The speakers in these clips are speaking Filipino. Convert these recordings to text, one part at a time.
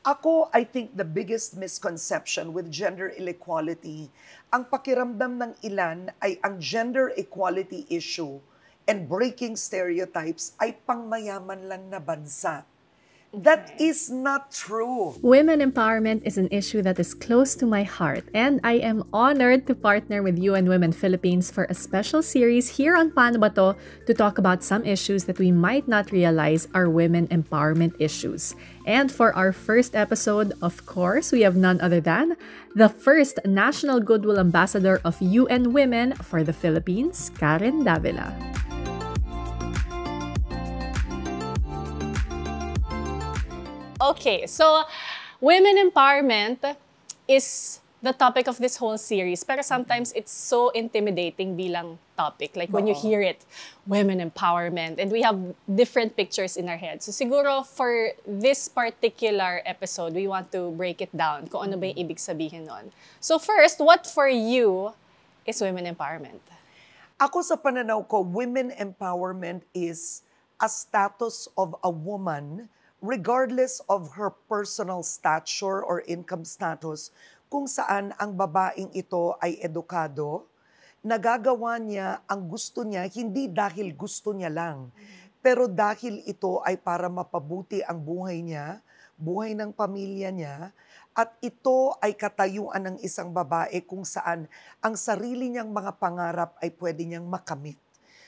Ako, I think the biggest misconception with gender inequality, ang pakiramdam ng ilan ay ang gender equality issue and breaking stereotypes ay pangmayaman lang na bansa. That is not true. Women empowerment is an issue that is close to my heart, and I am honored to partner with UN Women Philippines for a special series here on Paano Ba To to talk about some issues that we might not realize are women empowerment issues. And for our first episode, of course, we have none other than the first National Goodwill Ambassador of UN Women for the Philippines, Karen Davila. Okay, so women empowerment is the topic of this whole series, pero sometimes it's so intimidating bilang topic. Like when you hear it, women empowerment, and we have different pictures in our head. So siguro for this particular episode, we want to break it down kung ano ba yung ibig sabihin nun. So first, what for you is women empowerment? Ako sa pananaw ko, women empowerment is a status of a woman regardless of her personal stature or income status, kung saan ang babaeng ito ay edukado, nagagawa niya ang gusto niya, hindi dahil gusto niya lang, pero dahil ito ay para mapabuti ang buhay niya, buhay ng pamilya niya, at ito ay katayuan ng isang babae kung saan ang sarili niyang mga pangarap ay pwede niyang makamit.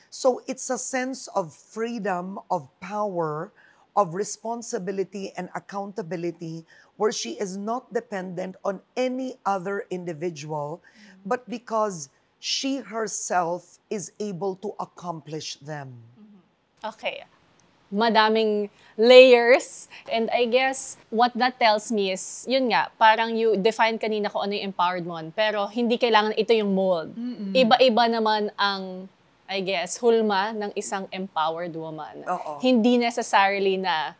So it's a sense of freedom, of power, of responsibility and accountability where she is not dependent on any other individual, but because she herself is able to accomplish them. Okay. Madaming layers. And I guess what that tells me is, yun nga, parang you define kanina kung ano yung empowered mo, pero hindi kailangan ito yung mold. Iba-iba naman ang I guess, hulma ng isang empowered woman. Hindi necessarily na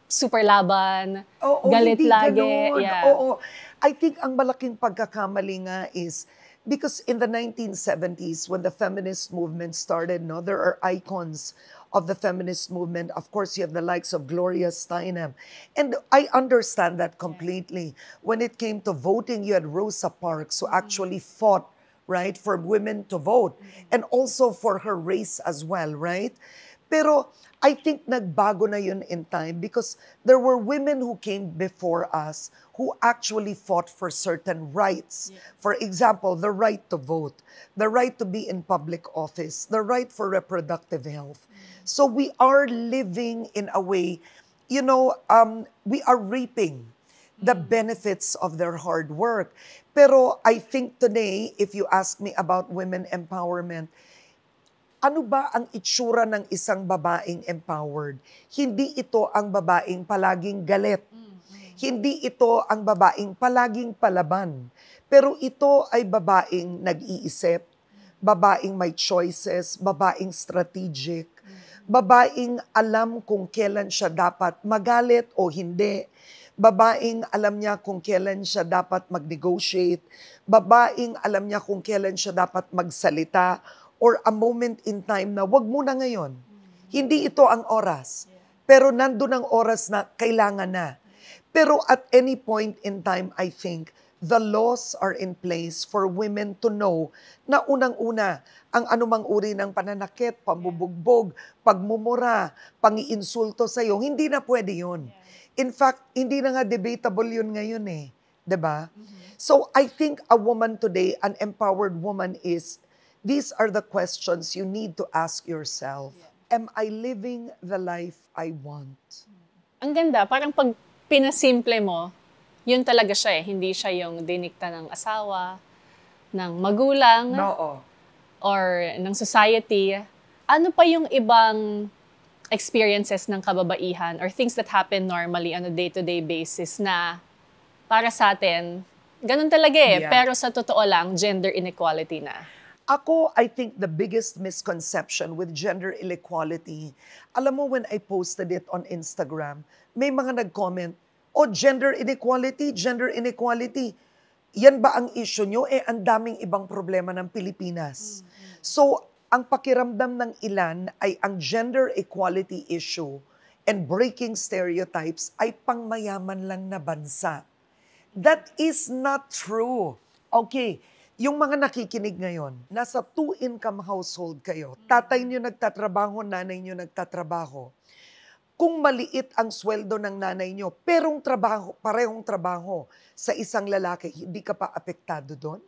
super laban, galit lagi. Yeah. I think ang malaking pagkakamali nga is, because in the 1970s, when the feminist movement started, there are icons of the feminist movement. Of course, you have the likes of Gloria Steinem. And I understand that completely. When it came to voting, you had Rosa Parks, who actually fought, right, for women to vote, and also for her race as well, right? Pero I think nagbago na yun in time because there were women who came before us who actually fought for certain rights. For example, the right to vote, the right to be in public office, the right for reproductive health. So we are living in a way, we are reaping the benefits of their hard work. Pero I think today, if you ask me about women empowerment, ano ba ang itsura ng isang babaeng empowered? Hindi ito ang babaeng palaging galit. Hindi ito ang babaeng palaging palaban. Pero ito ay babaeng nag-iisip, babaeng may choices, babaeng strategic, babaeng alam kung kailan siya dapat magalit o hindi, babaeng alam niya kung kailan siya dapat mag-negotiate, babaeng alam niya kung kailan siya dapat magsalita, or a moment in time na wag muna ngayon. Hindi ito ang oras. Pero nandun ang oras na kailangan na. Pero at any point in time, I think, the laws are in place for women to know na unang-una, ang anumang uri ng pananakit, pambubugbog, pagmumura, pangiinsulto sa'yo, hindi na pwede yun. In fact, hindi na nga debatable yun ngayon eh. 'Di ba? So I think a woman today, an empowered woman is, these are the questions you need to ask yourself. Am I living the life I want? Ang ganda, parang pag pinasimple mo, yun talaga siya eh. Hindi siya yung dinikta ng asawa, ng magulang, or ng society. Ano pa yung ibang experiences ng kababaihan or things that happen normally on a day-to-day basis na para sa atin, ganun talaga eh. Pero sa totoo lang, gender inequality na. Ako, I think the biggest misconception with gender inequality, alam mo when I posted it on Instagram, may mga nag-comment, gender inequality, gender inequality. Yan ba ang issue nyo? Ang daming ibang problema ng Pilipinas. So, ang pakiramdam ng ilan ay ang gender equality issue and breaking stereotypes ay pangmayaman lang na bansa. That is not true. Okay, yung mga nakikinig ngayon, nasa two-income household kayo, tatay niyo nagtatrabaho, nanay niyo nagtatrabaho. Kung maliit ang sweldo ng nanay niyo, pero parehong trabaho sa isang lalaki, hindi ka pa apektado doon?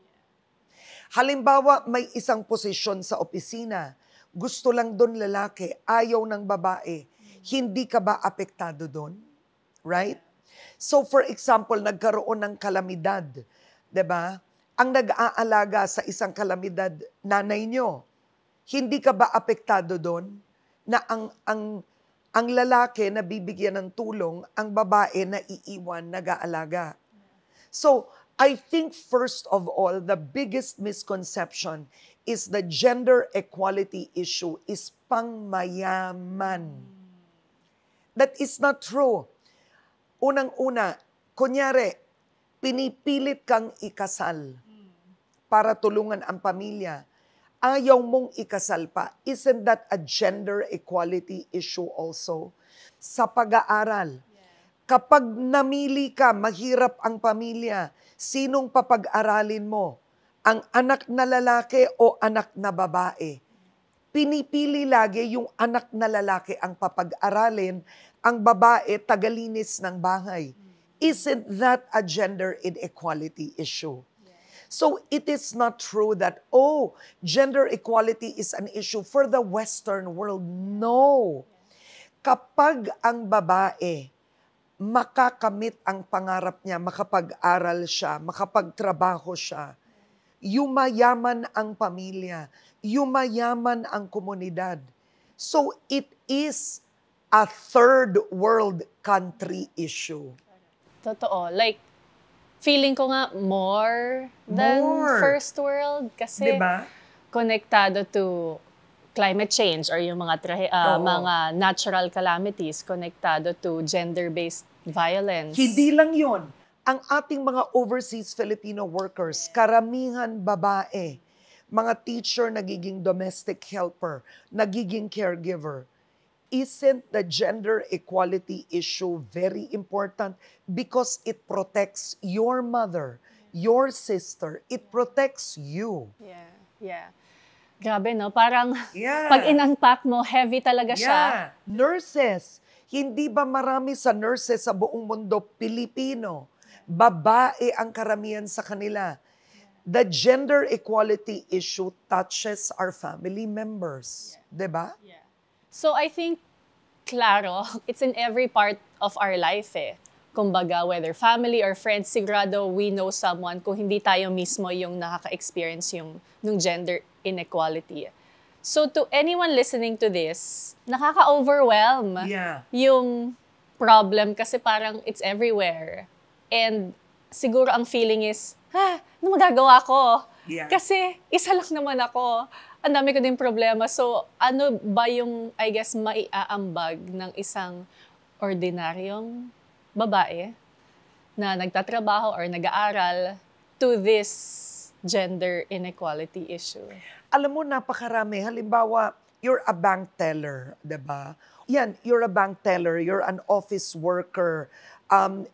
Halimbawa, may isang posisyon sa opisina, gusto lang doon lalaki, ayaw ng babae, hindi ka ba apektado doon? Right? So for example, nagkaroon ng kalamidad, 'di ba? Ang nag-aalaga sa isang kalamidad, nanay nyo. Hindi ka ba apektado doon na ang lalaki na bibigyan ng tulong, ang babae na iiwan, nag-aalaga? So, I think first of all, the biggest misconception is the gender equality issue is pangmayaman. That is not true. Unang-una, kunyari, pinipilit kang ikasal para tulungan ang pamilya. Ayaw mong ikasal pa. Isn't that a gender equality issue also? Sa pag-aaral, kapag namili ka, mahirap ang pamilya, sinong papag-aralin mo? Ang anak na lalaki o anak na babae? Pinipili lagi yung anak na lalaki ang papag-aralin, ang babae tagalinis ng bahay. Isn't that a gender inequality issue? So it is not true that, gender equality is an issue for the Western world. No. Kapag ang babae makakamit ang pangarap niya, makapag-aral siya, makapagtrabaho siya, yumayaman ang pamilya, yumayaman ang komunidad. So it is a third world country issue. Totoo. Like, feeling ko nga more than first world kasi diba? Konektado to climate change or yung mga mga natural calamities, konektado to gender-based violence. Hindi lang yon. Ang ating mga overseas Filipino workers, karamihan babae, mga teacher nagiging domestic helper, nagiging caregiver. Isn't the gender equality issue very important? Because it protects your mother, your sister. It protects you. Yeah. Grabe, no? Parang pag in-unpack mo, heavy talaga siya. Nurses. Hindi ba marami sa nurses sa buong mundo Pilipino? Babae ang karamihan sa kanila. The gender equality issue touches our family members. Diba? So I think, klaro, it's in every part of our life eh. Kumbaga, whether family or friends, sigurado we know someone kung hindi tayo mismo yung nakaka-experience nung gender inequality. So to anyone listening to this, nakaka-overwhelm yung problem kasi parang it's everywhere. And siguro ang feeling is, ano magagawa ko? Kasi isa lang naman ako. Ang dami ko din problema. So, ano ba yung, I guess, maiaambag ng isang ordinaryong babae na nagtatrabaho or nag-aaral to this gender inequality issue? Alam mo, napakarami. Halimbawa, you're a bank teller, diba? Yan, you're a bank teller, you're an office worker,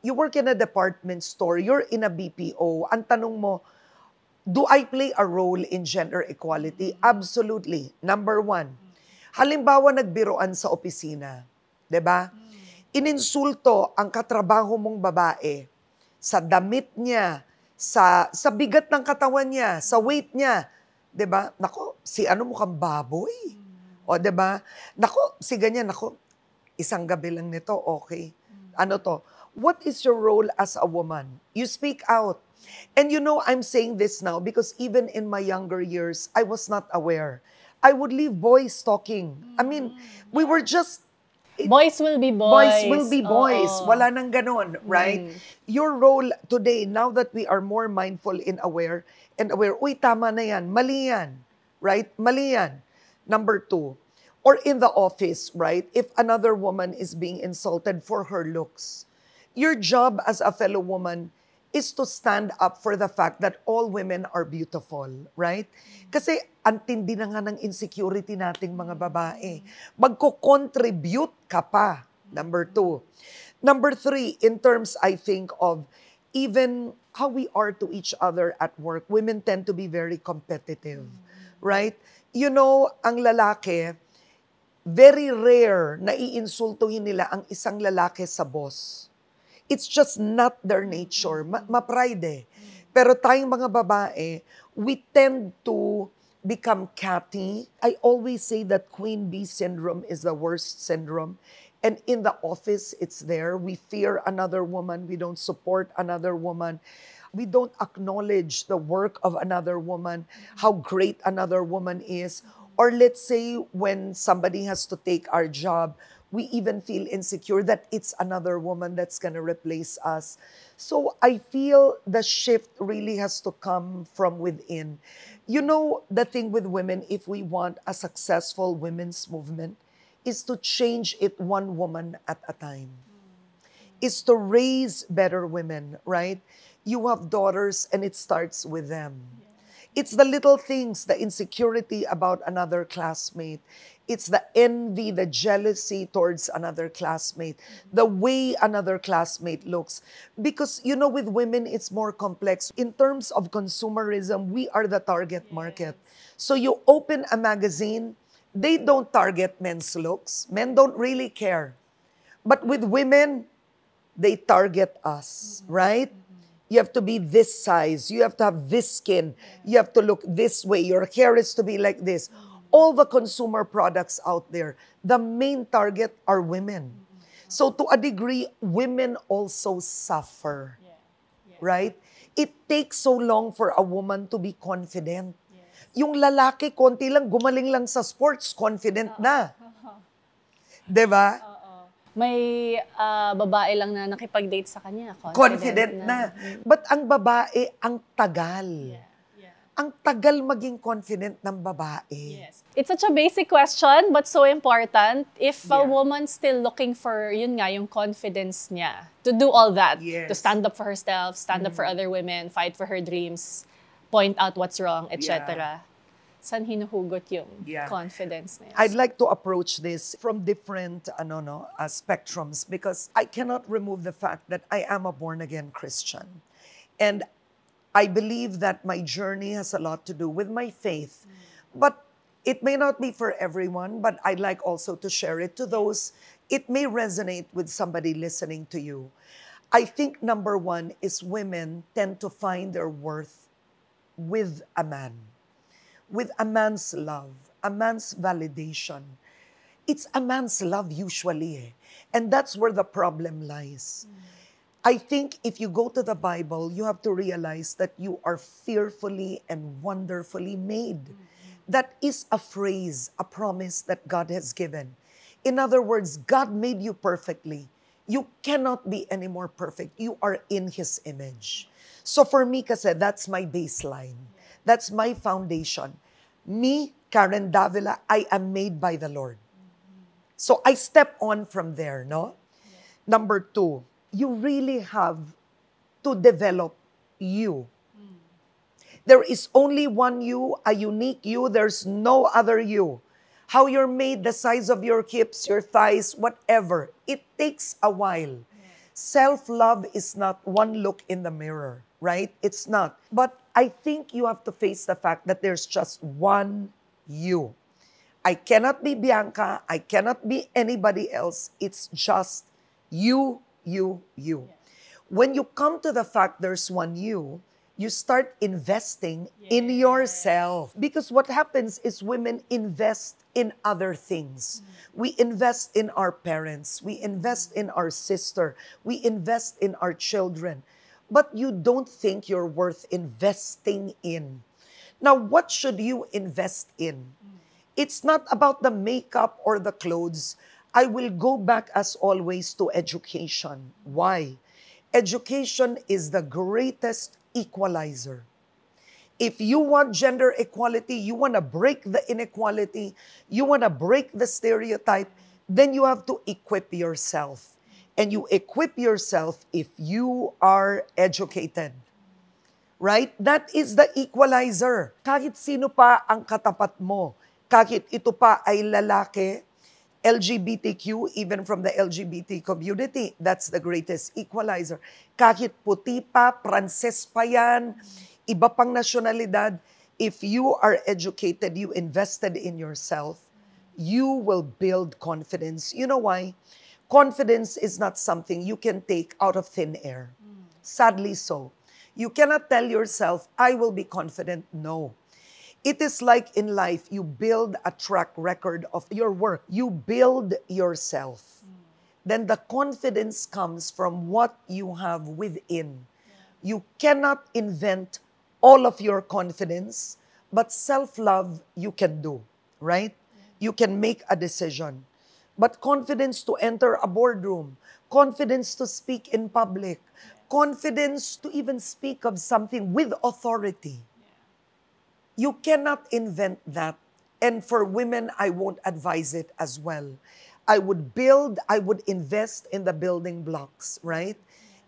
you work in a department store, you're in a BPO. Ang tanong mo, do I play a role in gender equality? Absolutely. Number one, halimbawa nagbiroan sa opisina, 'di ba? Ininsulto ang katrabaho mong babae sa damit niya, sa bigat ng katawan niya, sa weight niya, 'di ba? Nako, si ano mukhang baboy. O 'di ba? Nako, si ganyan, nako, isang gabi lang nito, okay. Ano to? What is your role as a woman? You speak out. And you know, I'm saying this now because even in my younger years, I was not aware. I would leave boys talking. I mean, we were just... Boys will be boys. Boys will be boys. Wala nang ganon, right? Your role today, now that we are more mindful and aware, uy, tama na yan, mali yan, right? Mali yan. Number two, or in the office, right? If another woman is being insulted for her looks, your job as a fellow woman is to stand up for the fact that all women are beautiful, right? Kasi ang tindi na nga ng insecurity nating mga babae. Magko-contribute ka pa Number two. Number three, in terms, I think, of even how we are to each other at work, women tend to be very competitive, right? You know, ang lalaki, very rare na iinsultuhin nila ang isang lalaki sa boss. It's just not their nature. Ma-pride eh. Pero tayong mga babae, we tend to become catty. I always say that Queen Bee syndrome is the worst syndrome. And in the office, it's there. We fear another woman. We don't support another woman. We don't acknowledge the work of another woman, how great another woman is. Or let's say when somebody has to take our job, we even feel insecure that it's another woman that's going to replace us. So I feel the shift really has to come from within. You know, the thing with women, if we want a successful women's movement, is to change it one woman at a time. Is to raise better women, right? You have daughters and it starts with them. It's the little things, the insecurity about another classmate. It's the envy, the jealousy towards another classmate, the way another classmate looks. Because, you know, with women, it's more complex. In terms of consumerism, we are the target market. So you open a magazine, they don't target men's looks. Men don't really care. But with women, they target us, right? You have to be this size. You have to have this skin. You have to look this way. Your hair is to be like this. All the consumer products out there, the main target are women. So to a degree, women also suffer, right? It takes so long for a woman to be confident. Yung lalaki, konti lang, gumaling lang sa sports, confident na. Diba? May babae lang na nakipag-date sa kanya. Confident na. But ang babae, ang tagal. Ang tagal maging confident ng babae. Yes. It's such a basic question, but so important. If a woman's still looking for, yun nga, yung confidence niya, to do all that, to stand up for herself, stand up for other women, fight for her dreams, point out what's wrong, etc. Saan hinuhugot yung confidence niya? I'd like to approach this from different spectrums because I cannot remove the fact that I am a born-again Christian. And I believe that my journey has a lot to do with my faith. But it may not be for everyone, but I'd like also to share it to those. It may resonate with somebody listening to you. I think number one is women tend to find their worth with a man. With a man's love, a man's validation. It's a man's love usually. And that's where the problem lies. I think if you go to the Bible, you have to realize that you are fearfully and wonderfully made. That is a phrase, a promise that God has given. In other words, God made you perfectly. You cannot be any more perfect. You are in His image. So for me kasi, that's my baseline. That's my foundation. Me, Karen Davila, I am made by the Lord. So I step on from there, no? Number two, you really have to develop you. There is only one you, a unique you. There's no other you. How you're made, the size of your hips, your thighs, whatever. It takes a while. Self-love is not one look in the mirror, right? It's not. But I think you have to face the fact that there's just one you. I cannot be Bianca. I cannot be anybody else. It's just you, you, you. When you come to the fact there's one you start investing in yourself. Because what happens is women invest in other things. We invest in our parents. We invest in our sister. We invest in our children. But you don't think you're worth investing in. Now, what should you invest in? It's not about the makeup or the clothes. I will go back as always to education. Why? Education is the greatest equalizer. If you want gender equality, you want to break the inequality, you want to break the stereotype, then you have to equip yourself. And you equip yourself if you are educated. Right? That is the equalizer. Kahit sino pa ang katapat mo, kahit ito pa ay lalaki, LGBTQ, even from the LGBT community, that's the greatest equalizer. Kahit puti pa, Pranses pa yan, iba pang nasyonalidad, if you are educated, you invested in yourself, you will build confidence. You know why? Confidence is not something you can take out of thin air. Sadly so. You cannot tell yourself, I will be confident. No. It is like in life, you build a track record of your work. You build yourself. Then the confidence comes from what you have within. You cannot invent all of your confidence, but self-love you can do, right? You can make a decision. But confidence to enter a boardroom, confidence to speak in public, confidence to even speak of something with authority. You cannot invent that. And for women, I won't advise it as well. I would invest in the building blocks, right?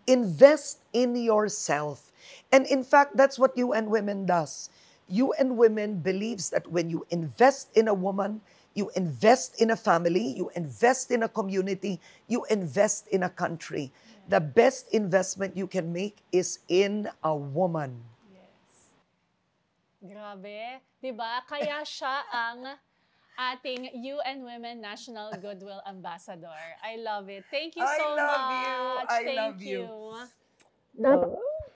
Invest in yourself. And in fact, that's what UN Women does. UN Women believes that when you invest in a woman, you invest in a family, you invest in a community, you invest in a country. The best investment you can make is in a woman. Grabe, 'di ba? Kaya siya ang ating UN Women National Goodwill Ambassador. I love it. Thank you so much. I love you. Thank you.